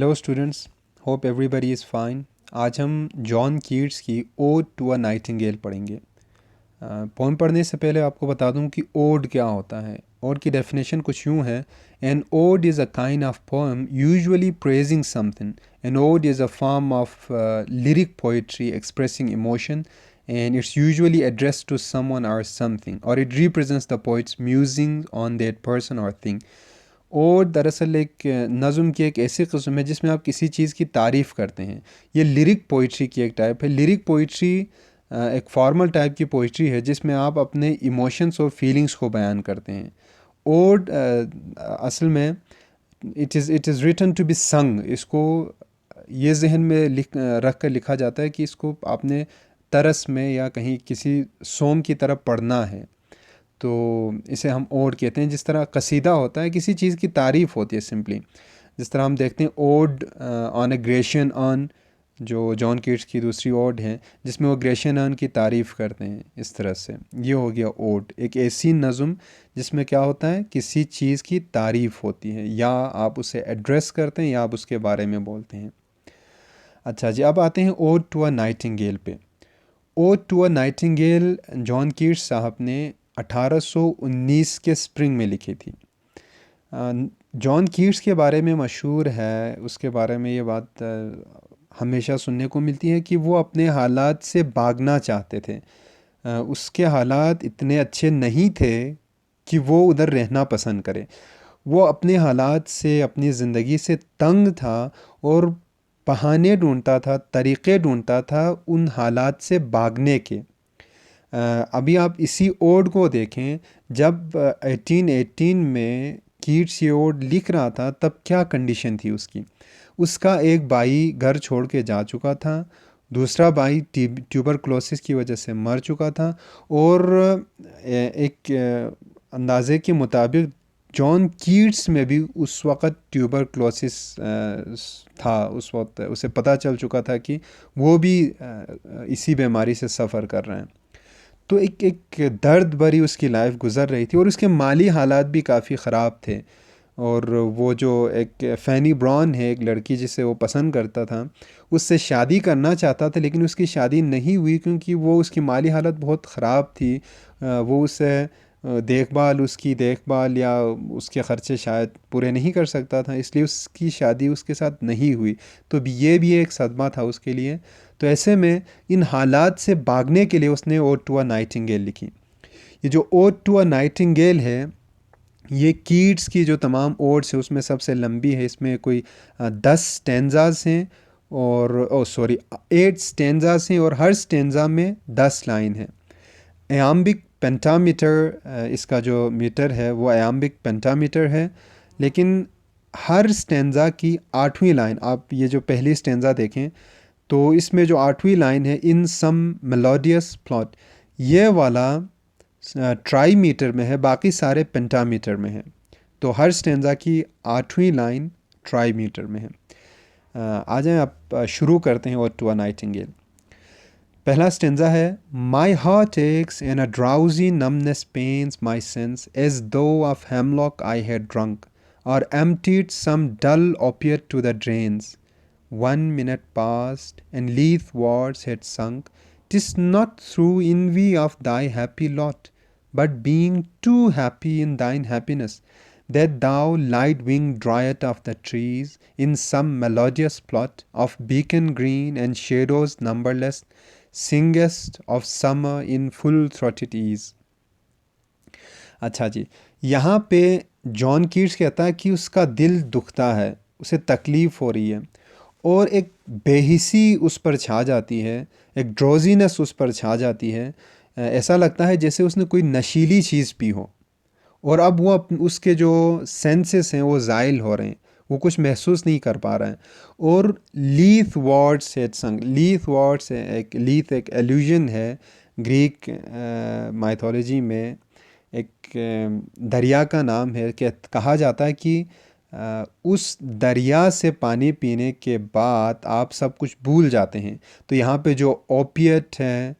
Hello students, hope everybody is fine. आज हम John Keats की ओड टू अ नाइटिंगेल पढ़ेंगे। पोएम पढ़ने से पहले आपको बता दूं कि ओड क्या होता है। ओड की डेफिनेशन कुछ यूँ है: an ode is a kind of poem usually praising something. An ode is a form of lyric poetry expressing emotion and it's usually addressed to someone or something, or it represents the poet's musings on that person or thing. और दरअसल एक नज़म की एक ऐसी किस्म है जिसमें आप किसी चीज़ की तारीफ़ करते हैं। ये लिरिक पोइट्री की एक टाइप है। लिरिक पोइट्री एक फॉर्मल टाइप की पोइट्री है जिसमें आप अपने इमोशंस और फीलिंग्स को बयान करते हैं। ओड असल में it is written to be sung. इसको ये जहन में रख कर लिखा जाता है कि इसको आपने तरस में या कहीं किसी सॉन्ग की तरफ पढ़ना है, तो इसे हम ओड कहते हैं। जिस तरह कसीदा होता है, किसी चीज़ की तारीफ़ होती है सिंपली। जिस तरह हम देखते हैं odd on A Grecian earn, जो जॉन कीट्स की दूसरी ओड है, जिसमें वो ग्रेशियन अर्न की तारीफ़ करते हैं। इस तरह से ये हो गया ओड, एक ऐसी नज़म जिसमें क्या होता है, किसी चीज़ की तारीफ़ होती है, या आप उसे एड्रेस करते हैं या आप उसके बारे में बोलते हैं। अच्छा जी, अब आते हैं ओड टू अ नाइटिंगेल पे। Ode to a nightingale John Keats साहब ने 1819 के स्प्रिंग में लिखी थी। जॉन कीट्स के बारे में मशहूर है, उसके बारे में ये बात हमेशा सुनने को मिलती है कि वो अपने हालात से भागना चाहते थे। उसके हालात इतने अच्छे नहीं थे कि वो उधर रहना पसंद करे। वो अपने हालात से, अपनी ज़िंदगी से तंग था और बहाने ढूंढता था, तरीक़े ढूंढता था उन हालात से भागने के। अभी आप इसी ओड को देखें, जब 1818 में कीट्स ये ओड लिख रहा था तब क्या कंडीशन थी उसकी। उसका एक भाई घर छोड़ के जा चुका था, दूसरा भाई ट्यूबरक्लोसिस की वजह से मर चुका था, और एक अंदाजे के मुताबिक जॉन कीट्स में भी उस वक़्त ट्यूबरक्लोसिस था। उस वक्त उसे पता चल चुका था कि वो भी इसी बीमारी से सफ़र कर रहे हैं। तो एक दर्द भरी उसकी लाइफ गुज़र रही थी और उसके माली हालात भी काफ़ी ख़राब थे। और वो जो एक फ़ैनी ब्राउन है, एक लड़की जिसे वो पसंद करता था, उससे शादी करना चाहता था, लेकिन उसकी शादी नहीं हुई क्योंकि वो उसकी माली हालत बहुत ख़राब थी। वो उसे उसकी देखभाल या उसके ख़र्चे शायद पूरे नहीं कर सकता था, इसलिए उसकी शादी उसके साथ नहीं हुई। तो ये भी एक सदमा था उसके लिए। तो ऐसे में इन हालात से भागने के लिए उसने ओड टू अ नाइटिंगेल लिखी। ये जो ओड टू अ नाइटिंगेल है, ये कीट्स की जो तमाम ओड्स है उसमें सबसे लंबी है। इसमें कोई 10 स्टेंजास हैं, और 8 स्टेंजास हैं, और हर स्टेंजा में 10 लाइन है। एयाम्बिक पेंटामीटर इसका जो मीटर है वो एयाम्बिक पेंटामीटर है। लेकिन हर स्टेंजा की 8वीं लाइन, आप ये जो पहली स्टेंजा देखें तो इसमें जो 8वीं लाइन है, इन सम मेलोडियस प्लॉट, ये वाला ट्राई मीटर में है, बाकी सारे पेंटामीटर में है। तो हर स्टेंजा की 8वीं लाइन ट्राई मीटर में है। आ जाएं, आप शुरू करते हैं ओड टू अ नाइटिंगेल। पहला स्टेंजा है: my heart aches and a drowsy numbness pains my sense as though of hemlock I had drunk or emptied some dull opiate to the drains. 1 minute passed, and leaf wards had sunk. 'Tis not through envy of thy happy lot, but being too happy in thine happiness, that thou light-winged riot of the trees, in some melodious plot of beacon green and shadows numberless, singest of summer in full-throated ease. अच्छा जी, यहाँ पे John Keats कहता है कि उसका दिल दुखता है, उसे तकलीफ़ हो रही है, और एक बेहिसी उस पर छा जाती है, एक ड्रोजीनेस उस पर छा जाती है। ऐसा लगता है जैसे उसने कोई नशीली चीज़ पी हो, और अब वो उसके जो सेंसेस हैं वो ज़ाइल हो रहे हैं, वो कुछ महसूस नहीं कर पा रहे हैं। और लीथ वर्ड्स हैड संग, लीथ वर्ड्स एक लीथ एक एल्यूजन है ग्रीक माइथोलॉजी में, एक दरिया का नाम है। कहा जाता है कि उस दरिया से पानी पीने के बाद आप सब कुछ भूल जाते हैं। तो यहाँ पे जो ओपियट है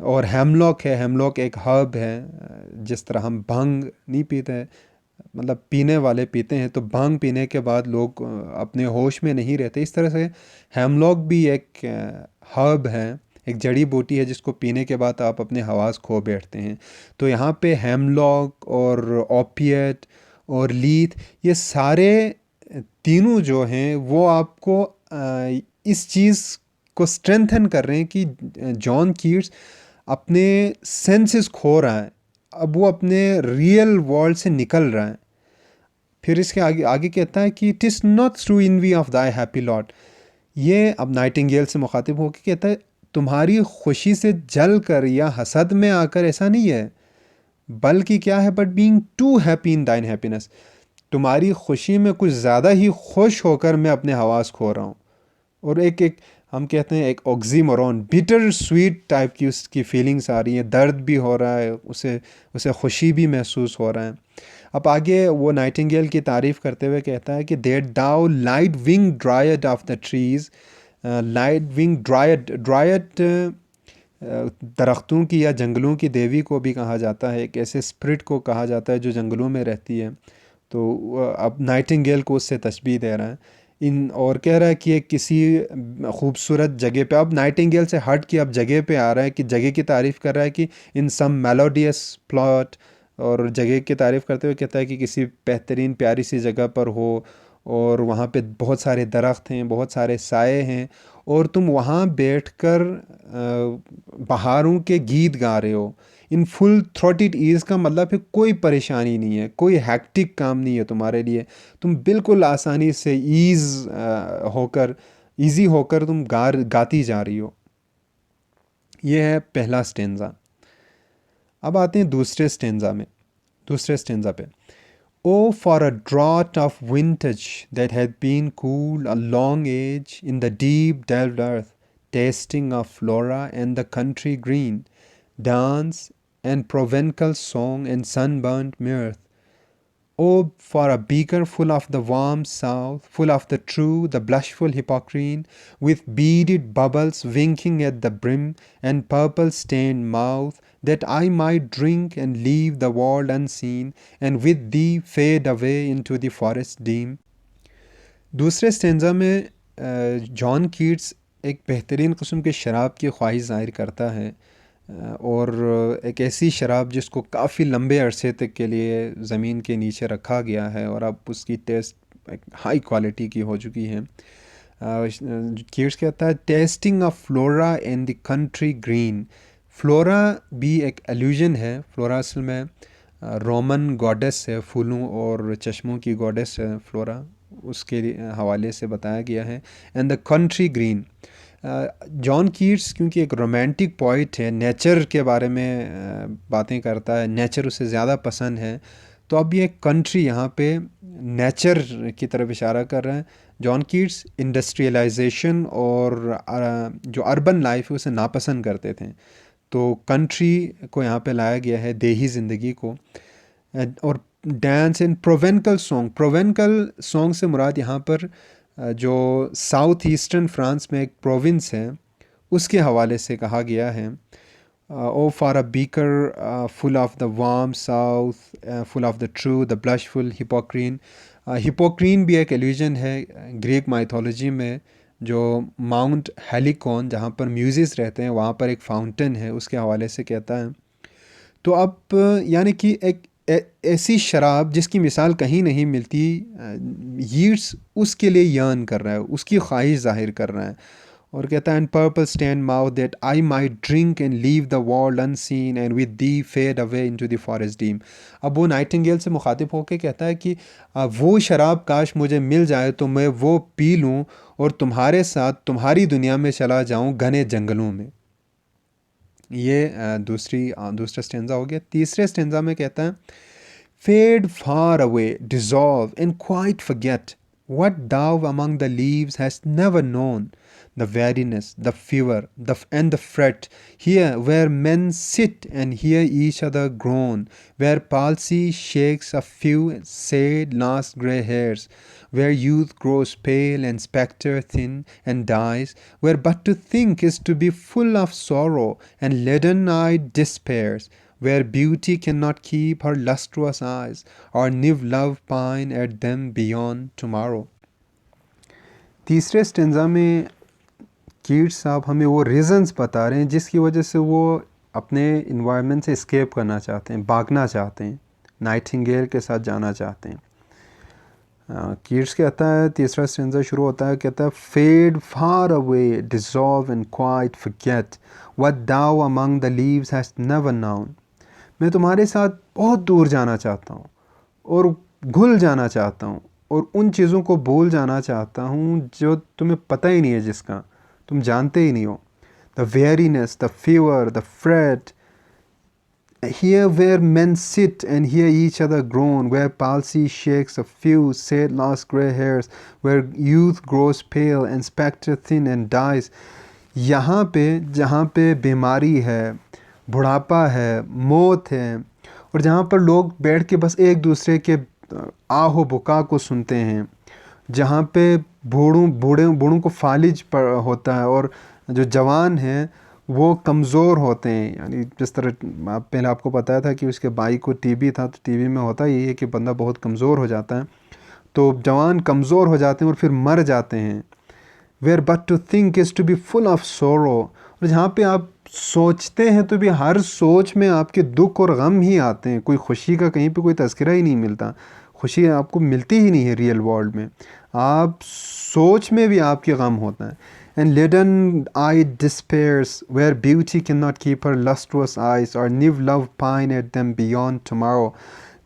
और हेमलॉक है, हेमलॉक एक हर्ब है, जिस तरह हम भंग नहीं पीते हैं, मतलब पीने वाले पीते हैं तो भांग पीने के बाद लोग अपने होश में नहीं रहते। इस तरह से हेमलॉक भी एक हर्ब है, एक जड़ी बूटी है जिसको पीने के बाद आप अपने हवास खो बैठते हैं। तो यहाँ पे हेमलॉक और ओपिएट और लीथ, ये सारे तीनों जो हैं वो आपको इस चीज़ को स्ट्रेंथन कर रहे हैं कि जॉन कीट्स अपने सेंसेस खो रहा है, अब वो अपने रियल वर्ल्ड से निकल रहा है। फिर इसके आगे आगे कहता है कि it is not through env of thy happy lot. ये अब नाइटिंगेल से मुखातिब होकर कहता है तुम्हारी खुशी से जल कर या हसद में आकर ऐसा नहीं है, बल्कि क्या है, but being too happy in thine happiness, तुम्हारी खुशी में कुछ ज़्यादा ही खुश होकर मैं अपने हवास खो रहा हूँ। और एक एक हम कहते हैं एक ऑक्सीमोरॉन, बिटर स्वीट टाइप की उसकी फीलिंग्स आ रही हैं, दर्द भी हो रहा है, उसे उसे खुशी भी महसूस हो रहा है। अब आगे वो नाइटिंगेल की तारीफ़ करते हुए कहता है कि that thou light wing dryad of the trees, light wing dryad, dryad दरख्तों की या जंगलों की देवी को भी कहा जाता है, एक ऐसे स्पिरिट को कहा जाता है जो जंगलों में रहती है। तो अब नाइटिंगेल को उससे तशबीह दे रहा है इन, और कह रहा है कि एक किसी खूबसूरत जगह पे, अब नाइटिंगेल से हट के अब जगह पे आ रहा है कि जगह की तारीफ़ कर रहा है कि इन सम मेलोडियस प्लॉट, और जगह की तारीफ़ करते हुए कहता है कि किसी बेहतरीन प्यारी सी जगह पर हो और वहाँ पे बहुत सारे दरख्त हैं, बहुत सारे साए हैं, और तुम वहाँ बैठकर बहारों के गीत गा रहे हो इन फुल थ्रोटेड ईज, का मतलब है कोई परेशानी नहीं है, कोई हैक्टिक काम नहीं है तुम्हारे लिए, तुम बिल्कुल आसानी से होकर ईजी होकर तुम गाती जा रही हो। ये है पहला स्टेंजा। अब आते हैं दूसरे स्टेंजा में, दूसरे स्टेंजा पे। Oh, for a draught of vintage that had been cool a long age in the deep delved earth, tasting of flora and the country green, dance and provencal song and sunburnt mirth. Oh, for a beaker full of the warm south, full of the true, the blushful Hippocrene, with beaded bubbles winking at the brim, and purple stained mouth, that I might drink and leave the world unseen, and with thee fade away into the forest dim. दूसरे stanza में John Keats एक बेहतरीन किस्म की शराब की ख्वाहिश ज़ाहिर करता है, और एक ऐसी शराब जिसको काफ़ी लंबे अरसे तक के लिए ज़मीन के नीचे रखा गया है और अब उसकी टेस्ट एक हाई क्वालिटी की हो चुकी है। कीट्स कहता है testing of flora in the country green. Flora भी एक एल्यूजन है, फ्लोरा असल में रोमन गॉडेस है, फूलों और चश्मों की गॉडेस है फ्लोरा, उसके हवाले से बताया गया है। And the country green, John Keats क्योंकि एक रोमांटिक पोइट है, नेचर के बारे में बातें करता है, नेचर उसे ज़्यादा पसंद है, तो अब ये कंट्री यहाँ पे नेचर की तरफ इशारा कर रहा है। जॉन कीट्स इंडस्ट्रियलाइजेशन और जो अर्बन लाइफ है उसे नापसंद करते थे, तो कंट्री को यहाँ पे लाया गया है, देही ज़िंदगी को। और डांस एंड प्रोवेंकल सॉन्ग, प्रोवेंकल सॉन्ग से मुराद यहाँ पर जो साउथ ईस्टर्न फ्रांस में एक प्रोविंस है उसके हवाले से कहा गया है। O for a beaker full of the warm south, full of the true, the blushful Hippocrene. Hippocrene भी एक एल्यूजन है ग्रीक माइथोलॉजी में, जो माउंट हेलिकॉन जहाँ पर म्यूजिस रहते हैं वहाँ पर एक फाउंटेन है, उसके हवाले से कहता है। तो अब यानी कि एक ऐसी शराब जिसकी मिसाल कहीं नहीं मिलती, यीट्स उसके लिए यर्न कर रहा है, उसकी ख्वाहिश ज़ाहिर कर रहा है, और कहता है and purple stained mouth that I might drink and leave the world unseen and with thee fade away into the forest dim. अब वो नाइटिंगेल से मुखातिब होकर कहता है कि वो शराब काश मुझे मिल जाए तो मैं वो पी लूँ और तुम्हारे साथ तुम्हारी दुनिया में चला जाऊँ घने जंगलों में। ये दूसरा स्टेंजा हो गया। तीसरे स्टेंजा में कहता है fade far away, dissolve, and quite forget what thou among the leaves hast never known, the weariness, the fever, and the fret, here where men sit and hear each other groan, where palsy shakes a few sad last grey hairs, where youth grows pale and spectre thin and dies, where but to think is to be full of sorrow and leaden-eyed despairs, where beauty cannot keep her lustrous eyes, or live love pine at them beyond tomorrow. तीसरे stanza में Keats साहब हमें वो reasons बता रहे हैं जिसकी वजह से वो अपने इन्वायरमेंट से एस्केप करना चाहते हैं, भागना चाहते हैं, नाइटिंगेल के साथ जाना चाहते हैं। कीट्स कहता है, तीसरा स्टेंजा शुरू होता है, कहता है fade far away, dissolve and quite forget what thou among the leaves has never known. मैं तुम्हारे साथ बहुत दूर जाना चाहता हूँ और घुल जाना चाहता हूँ और उन चीज़ों को भूल जाना चाहता हूँ जो तुम्हें पता ही नहीं है, जिसका तुम जानते ही नहीं हो। The weariness, the fever, the freight, here where men sit and hear each other groan, where palsy shakes a few sad lost grey hairs, where youth grows pale and spectre thin and dies. यहाँ पे जहाँ पे बीमारी है, बुढ़ापा है, मौत है, और जहाँ पर लोग बैठ के बस एक दूसरे के आहो बुका को सुनते हैं, जहाँ पे बूढ़ों को फालिज होता है और जो जवान हैं वो कमज़ोर होते हैं। यानी जिस तरह पहले आपको बताया था कि उसके भाई को टीबी था, तो टीबी में होता यही है कि बंदा बहुत कमज़ोर हो जाता है, तो जवान कमज़ोर हो जाते हैं और फिर मर जाते हैं। Where but to think is to be full of sorrow, और जहाँ पे आप सोचते हैं तो भी हर सोच में आपके दुख और गम ही आते हैं, कोई खुशी का कहीं पे कोई तज़किरा ही नहीं मिलता। खुशी आपको मिलती ही नहीं है रियल वर्ल्ड में, आप सोच में भी आपके गम होता है। And leaden-eyed despairs, where beauty cannot keep her lustrous eyes, or live love pine at them beyond tomorrow.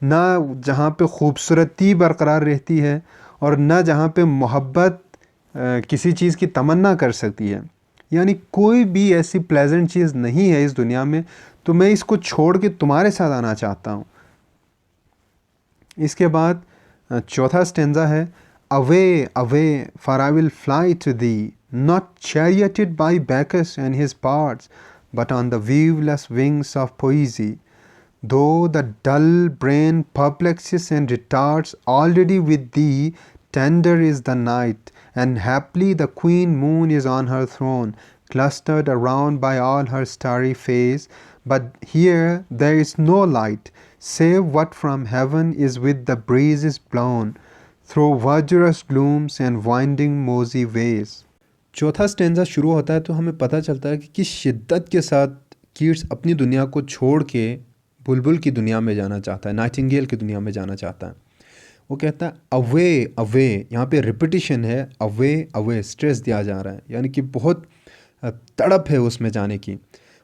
ना जहाँ पे खूबसूरती बरकरार रहती है और ना जहाँ पे मोहब्बत किसी चीज़ की तमन्ना कर सकती है। यानी कोई भी ऐसी प्लेजेंट चीज़ नहीं है इस दुनिया में, तो मैं इसको छोड़ के तुम्हारे साथ आना चाहता हूँ। इसके बाद चौथा स्टेंजा है, Away, away, for I will fly to thee, not charioted by Bacchus and his bards, but on the weaveless wings of poesy. Though the dull brain perplexes and retards, already with thee tender is the night, and haply the queen moon is on her throne, clustered around by all her starry face. But here there is no light, save what from heaven is with the breezes blown, through verdurous glooms and winding mossy ways. चौथा stanza शुरू होता है तो हमें पता चलता है कि किस शिद्दत के साथ कीट्स अपनी दुनिया को छोड़ के बुलबुल की दुनिया में जाना चाहता है, नाइटिंगेल की दुनिया में जाना चाहता है। वो कहता है अवे अवे, यहाँ पे रिपीटिशन है, अवे अवे स्ट्रेस दिया जा रहा है, यानी कि बहुत तड़प है उसमें जाने की।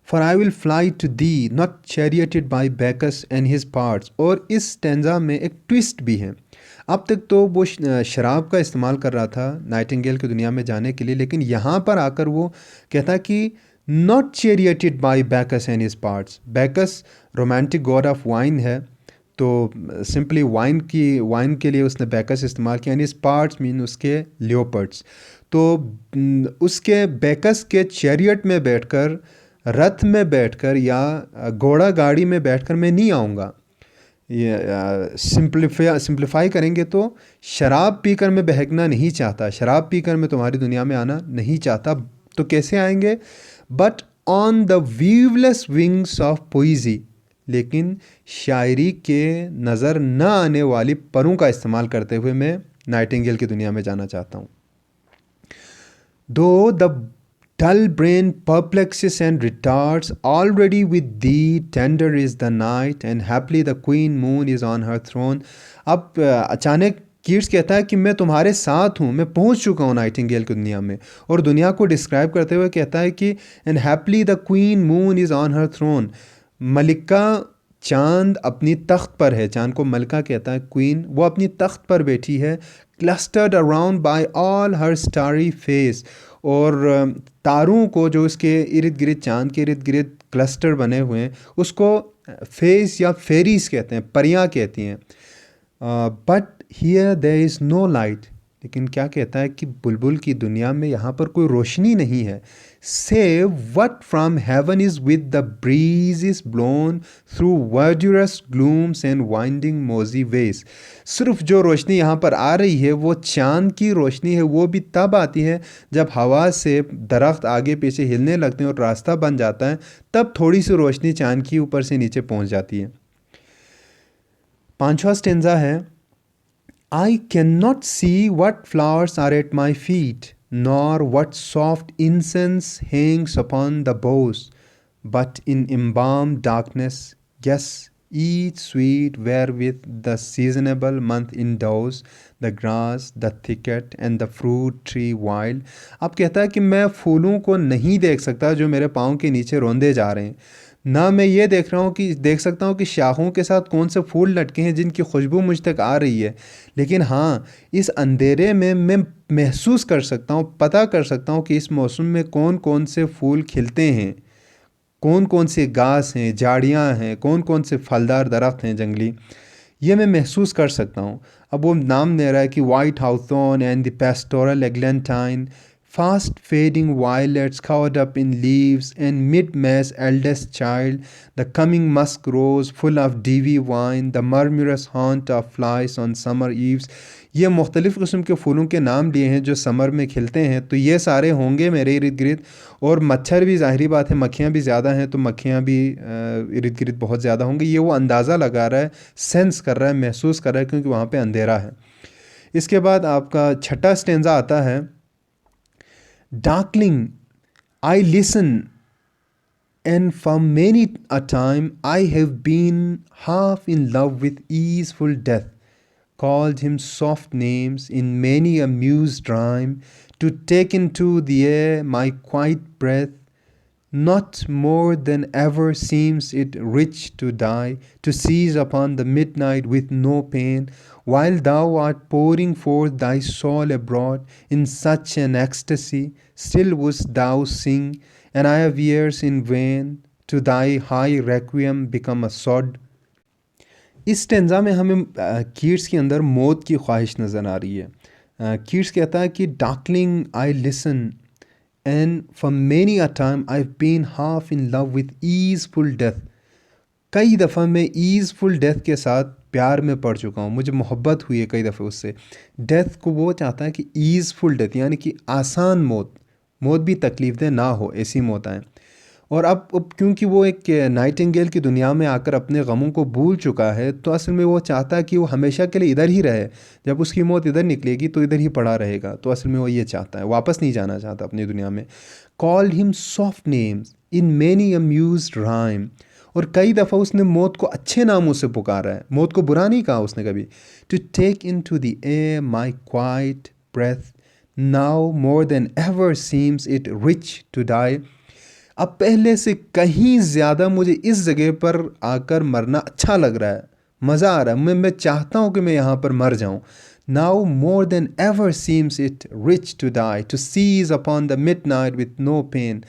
For I will fly to thee, not charioted by Bacchus and his parts. और इस स्टेंजा में एक ट्विस्ट भी है। अब तक तो वो शराब का इस्तेमाल कर रहा था नाइटिंगेल की दुनिया में जाने के लिए, लेकिन यहाँ पर आकर वो कहता है कि not charioted by Bacchus and his pards. Bacchus romantic god of wine है, तो सिंपली वाइन के लिए उसने बैकस इस्तेमाल किया, एंड हिज पार्ट्स मीन उसके लियोपर्ड्स। तो उसके बैकस के चैरियट में बैठकर, रथ में बैठकर या घोड़ा गाड़ी में बैठकर मैं नहीं आऊँगा। ये सिंप्लीफाई करेंगे तो शराब पीकर मैं बहकना नहीं चाहता, शराब पीकर मैं तुम्हारी दुनिया में आना नहीं चाहता। तो कैसे आएंगे? But on the viewless wings of poesy, लेकिन शायरी के नज़र न आने वाली परों का इस्तेमाल करते हुए मैं नाइटिंगेल की दुनिया में जाना चाहता हूँ। दो the dull brain perplexes and retards, already with thee tender is the night, and happily the queen moon is on her throne. अब अचानक कीट्स कहता है कि मैं तुम्हारे साथ हूँ, मैं पहुँच चुका हूँ नाइटिंगेल की दुनिया में, और दुनिया को डिस्क्राइब करते हुए कहता है कि and haply the queen moon is on her throne. मलिका चांद अपनी तख्त पर है, चांद को मलिका कहता है, क्वीन वो अपनी तख्त पर बैठी है, क्लस्टर्ड अराउंड बाय ऑल हर स्टारी फेस, और तारों को जो उसके इर्द गिर्द, चांद के इर्द गिर्द क्लस्टर बने हुए हैं, उसको फेस या फेरीज कहते हैं, परियां कहती हैं। But here there is no light, लेकिन क्या कहता है कि बुलबुल की दुनिया में यहाँ पर कोई रोशनी नहीं है। Save what from heaven is with the breeze is blown through verdurous glooms and winding mossy ways. सिर्फ जो रोशनी यहाँ पर आ रही है वो चांद की रोशनी है। वो भी तब आती है जब हवा से दरख्त आगे पीछे हिलने लगते हैं और रास्ता बन जाता है, तब थोड़ी सी रोशनी चांद की ऊपर से नीचे पहुँच जाती है। पांचवा स्टेंजा है, I cannot see what flowers are at my feet, nor what soft incense hangs upon the boughs, but in embalmed darkness, yes, each sweet wherewith the seasonable month endows the grass, the thicket, and the fruit tree wild। अब कहता है कि मैं फूलों को नहीं देख सकता जो मेरे पाँव के नीचे रौंदे जा रहे हैं, ना मैं ये देख सकता हूँ कि शाखों के साथ कौन से फूल लटके हैं जिनकी खुशबू मुझ तक आ रही है। लेकिन हाँ, इस अंधेरे में मैं महसूस कर सकता हूँ, पता कर सकता हूँ कि इस मौसम में कौन कौन से फूल खिलते हैं, कौन कौन से घास हैं, झाड़ियाँ हैं, कौन कौन से फलदार दरख्त हैं जंगली। ये मैं महसूस कर सकता हूँ। अब वो नाम दे रहा है कि white hawthorn and the pastoral eglantine, fast fading violets covered up in leaves, and mid-May's eldest child, the coming musk rose full of dewy wine, the murmurous haunt of flies on summer eves। ये मुख्तलिफ़ किस्म के फूलों के नाम लिए हैं जो समर में खिलते हैं। तो ये सारे होंगे मेरे इर्द गिर्द, और मच्छर भी ज़ाहिरी बात है, मक्खियाँ भी ज़्यादा हैं तो मक्खियाँ भी इर्द गिर्द बहुत ज़्यादा होंगी। ये वो अंदाज़ा लगा रहा है, सेंस कर रहा है, महसूस कर रहा है, क्योंकि वहाँ पे अंधेरा है। इसके बाद आपका छठा स्टेंजा आता है, Darkling, I listen, and for many a time I have been half in love with easeful death, called him soft names in many a mused rhyme, to take into the air my quiet breath. Not more than ever seems it rich to die, to seize upon the midnight with no pain, while thou art pouring forth thy soul abroad in such an ecstasy, still wouldst thou sing, and I have years in vain, to thy high requiem become a sod। इस stanza में हमें Keats के अंदर मौत की ख्वाहिश नज़र आ रही है। कीट्स कहता है कि darkling I listen, and for many a time I have been half in love with easeful death. कई दफ़ा मैं ईज़फुल डेथ के साथ प्यार में पड़ चुका हूँ, मुझे मोहब्बत हुई है कई दफ़े उससे। डेथ को वो चाहता है कि ईज़फुल डेथ, यानी कि आसान मौत, मौत भी तकलीफ़देह ना हो, ऐसी मौत आए। और अब क्योंकि वो एक नाइटिंगेल की दुनिया में आकर अपने गमों को भूल चुका है, तो असल में वो चाहता है कि वो हमेशा के लिए इधर ही रहे। जब उसकी मौत इधर निकलेगी तो इधर ही पड़ा रहेगा। तो असल में वो ये चाहता है, वापस नहीं जाना चाहता अपनी दुनिया में। Call him soft names in many amused rhyme, और कई दफ़ा उसने मौत को अच्छे नामों से पुकारा है, मौत को बुरा नहीं कहा उसने कभी। To take into the air my quiet breath, now more than ever seems it rich to die. अब पहले से कहीं ज़्यादा मुझे इस जगह पर आकर मरना अच्छा लग रहा है, मज़ा आ रहा है, मैं चाहता हूँ कि मैं यहाँ पर मर जाऊँ। Now more than ever seems it rich to die, to cease upon the midnight with no pain.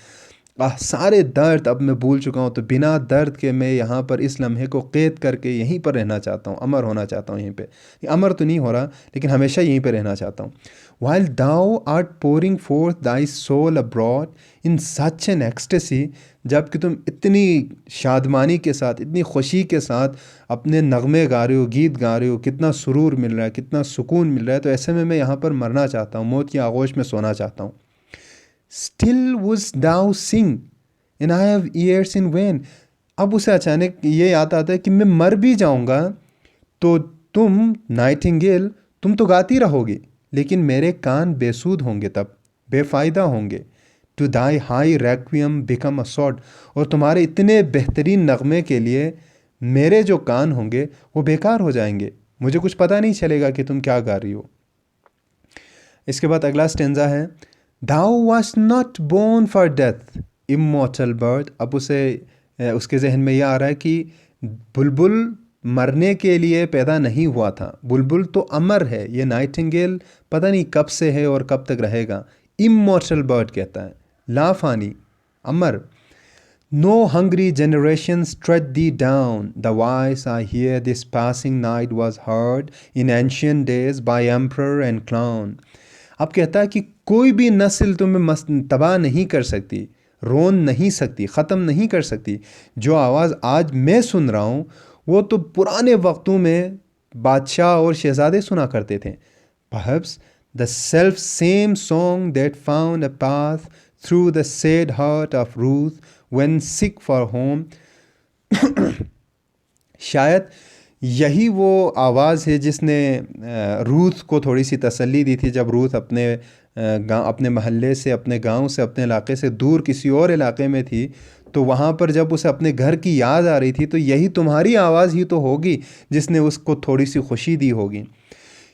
सारे दर्द अब मैं भूल चुका हूँ, तो बिना दर्द के मैं यहाँ पर इस लम्हे को कैद करके यहीं पर रहना चाहता हूँ, अमर होना चाहता हूँ यहीं पे। अमर तो नहीं हो रहा, लेकिन हमेशा यहीं पे रहना चाहता हूँ। While thou art pouring forth thy soul abroad in such an ecstasy, जबकि तुम इतनी शादमानी के साथ, इतनी खुशी के साथ अपने नगमे गा रहे हो, गीत गा रहे हो, कितना सुरूर मिल रहा है, कितना सुकून मिल रहा है, तो ऐसे में मैं यहाँ पर मरना चाहता हूँ, मौत की आगोश में सोना चाहता हूँ। Still wouldst thou sing, and I have ears in vain। अब उसे अचानक ये याद आता है कि मैं मर भी जाऊँगा तो तुम नाइटिंगेल, तुम तो गाती रहोगी, लेकिन मेरे कान बेसूद होंगे, तब बेफ़ायदा होंगे। To thy high requiem become a sod, और तुम्हारे इतने बेहतरीन नगमे के लिए मेरे जो कान होंगे वो बेकार हो जाएंगे, मुझे कुछ पता नहीं चलेगा कि तुम क्या गा रही हो। इसके बाद अगला स्टेंजा है, thou wast not born for death immortal bird. अब उसके जहन में यह आ रहा है कि बुलबुल मरने के लिए पैदा नहीं हुआ था, बुलबुल तो अमर है। ये नाइटिंगेल पता नहीं कब से है और कब तक रहेगा। इमॉर्टल बर्ड कहता है, लाफानी, अमर। No hungry generations tread thee down. The voice I hear this passing night was heard in ancient days by emperor and clown. अब कहता है कि कोई भी नस्ल तुम्हें तबाह नहीं कर सकती, रोन नहीं सकती, ख़त्म नहीं कर सकती। जो आवाज़ आज मैं सुन रहा हूँ वो तो पुराने वक्तों में बादशाह और शहज़ादे सुना करते थे। Perhaps the self same song that found a path through the sad heart of Ruth when sick for home, शायद यही वो आवाज़ है जिसने रूथ को थोड़ी सी तसल्ली दी थी जब रूथ अपने महल्ले से, अपने गांव से, अपने इलाके से दूर किसी और इलाके में थी। तो वहाँ पर जब उसे अपने घर की याद आ रही थी तो यही तुम्हारी आवाज़ ही तो होगी जिसने उसको थोड़ी सी खुशी दी होगी।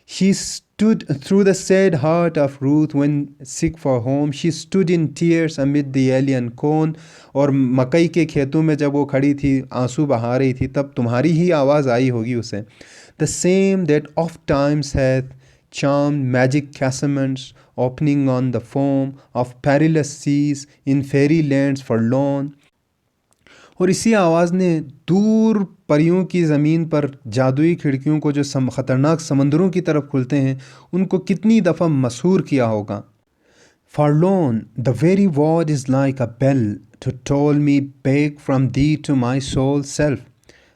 She stood through the sad heart of Ruth when sick for home. She stood in tears amid the alien corn. और मकई के खेतों में जब वो खड़ी थी, आंसू बहा रही थी, तब तुम्हारी ही आवाज़ आई होगी उसे। The same that oft times hath charmed magic casaments, opening on the foam of perilous seas in fairy lands forlorn. और इसी आवाज़ ने दूर परियों की ज़मीन पर जादुई खिड़कियों को जो ख़तरनाक समंदरों की तरफ खुलते हैं उनको कितनी दफ़ा मशहूर किया होगा। Forlorn, the very word is like a bell to toll me back from thee to my soul self.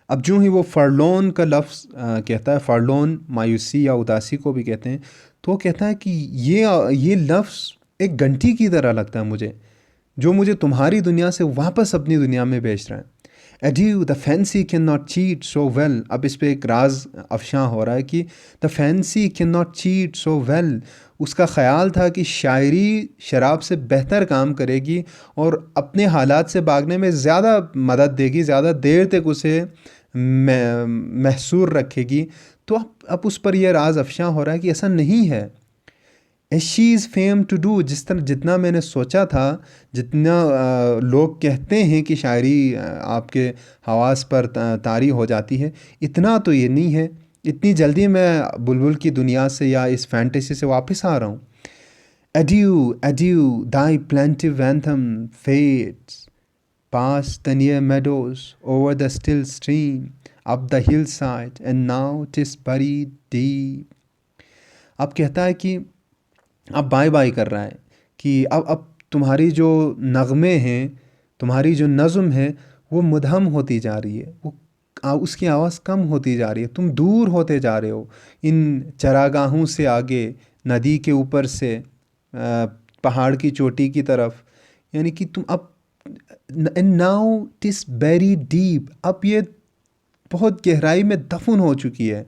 अब जो ही वो फरलोन का लफ्ज़ कहता है, फरलोन मायूसी या उदासी को भी कहते हैं, तो वो कहता है कि ये लफ्ज़ एक घंटी की तरह लगता है मुझे, जो मुझे तुम्हारी दुनिया से वापस अपनी दुनिया में भेज रहा है। Adieu, the fancy cannot cheat so well. अब इस पे एक राज अफशां हो रहा है कि the fancy cannot cheat so well. उसका ख़याल था कि शायरी शराब से बेहतर काम करेगी और अपने हालात से भागने में ज़्यादा मदद देगी, ज़्यादा देर तक उसे महसूर रखेगी। तो अब उस पर यह राज अफशां हो रहा है कि ऐसा नहीं है। As she is famed to do, जितना मैंने सोचा था, जितना लोग कहते हैं कि शायरी आपके हवास पर तारी हो जाती है, इतना तो ये नहीं है। इतनी जल्दी मैं बुलबुल की दुनिया से या इस फैंटेसी से वापस आ रहा हूँ। Adieu, adieu, thy plaintive anthem fades past the near meadows, over the still stream, up the hillside, and now 'tis buried deep. अब कहता है कि अब बाय बाय कर रहा है कि अब तुम्हारी जो नगमे हैं, तुम्हारी जो नज़्म है, वो मुदहम होती जा रही है, वो उसकी आवाज़ कम होती जा रही है, तुम दूर होते जा रहे हो इन चरागाहों से आगे, नदी के ऊपर से पहाड़ की चोटी की तरफ। यानी कि तुम अब and now it's very deep, अब ये बहुत गहराई में दफन हो चुकी है,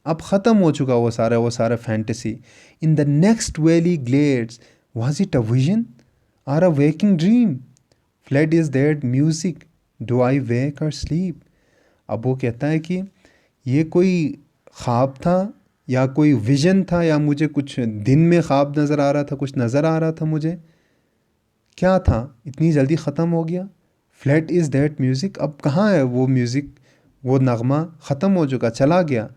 अब ख़त्म हो चुका वो सारा fantasy. In the next valley glades was it a vision or a waking dream, fled is that music, do I wake or sleep. अब वो कहता है कि ये कोई ख्वाब था या कोई विजन था, या मुझे कुछ दिन में ख्वाब नज़र आ रहा था, कुछ नज़र आ रहा था मुझे, क्या था, इतनी जल्दी ख़त्म हो गया। फ्लड इज़ दैट म्यूज़िक, अब कहाँ है वो म्यूज़िक, वो नगमा ख़त्म हो चुका, चला गया।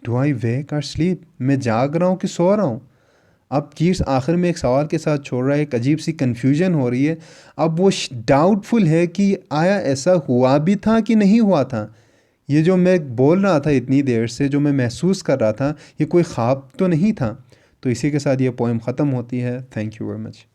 Do I wake or sleep, मैं जाग रहा हूँ कि सो रहा हूँ। अब कीट्स आखिर में एक सवाल के साथ छोड़ रहा है, एक अजीब सी कन्फ्यूजन हो रही है। अब वो डाउटफुल है कि आया ऐसा हुआ भी था कि नहीं हुआ था। ये जो मैं बोल रहा था इतनी देर से, जो मैं महसूस कर रहा था, ये कोई ख्वाब तो नहीं था। तो इसी के साथ ये पोएम ख़त्म होती है। Thank you very much.